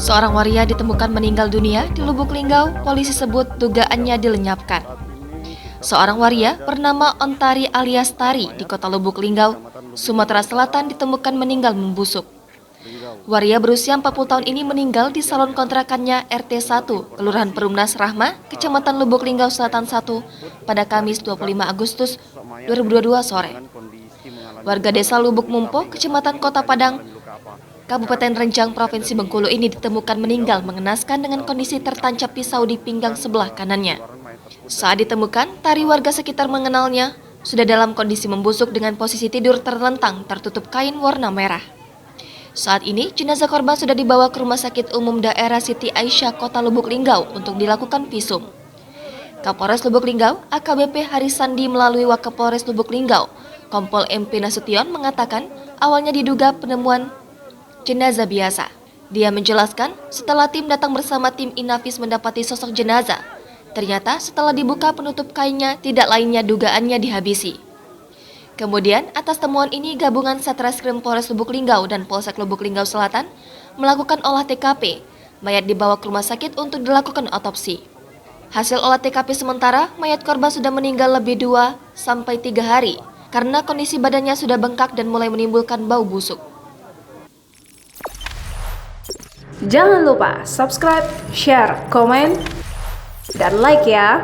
Seorang waria ditemukan meninggal dunia di Lubuk Linggau, polisi sebut dugaannya dilenyapkan. Seorang waria bernama Ontari alias Tari di kota Lubuk Linggau, Sumatera Selatan ditemukan meninggal membusuk. Waria berusia 40 tahun ini meninggal di salon kontrakannya RT 1, Kelurahan Perumnas Rahma, Kecamatan Lubuk Linggau Selatan 1, pada Kamis 25 Agustus 2022 sore. Warga desa Lubuk Mumpo, Kecamatan Kota Padang, Kabupaten Renjang, Provinsi Bengkulu ini ditemukan meninggal mengenaskan dengan kondisi tertancap pisau di pinggang sebelah kanannya. Saat ditemukan, Tari warga sekitar mengenalnya sudah dalam kondisi membusuk dengan posisi tidur terlentang tertutup kain warna merah. Saat ini, jenazah korban sudah dibawa ke Rumah Sakit Umum Daerah Siti Aisyah, Kota Lubuk Linggau untuk dilakukan visum. Kapolres Lubuk Linggau, AKBP Harisandi melalui Wakapolres Lubuk Linggau, Kompol MP Nasution mengatakan awalnya diduga penemuan jenazah biasa. Dia menjelaskan setelah tim datang bersama tim Inafis mendapati sosok jenazah. Ternyata setelah dibuka penutup kainnya tidak lainnya dugaannya dihabisi. Kemudian atas temuan ini gabungan Satreskrim Polres Lubuk Linggau dan Polsek Lubuk Linggau Selatan melakukan olah TKP. Mayat dibawa ke rumah sakit untuk dilakukan otopsi. Hasil olah TKP sementara mayat korban sudah meninggal lebih 2-3 hari karena kondisi badannya sudah bengkak dan mulai menimbulkan bau busuk. Jangan lupa subscribe, share, komen, dan like ya.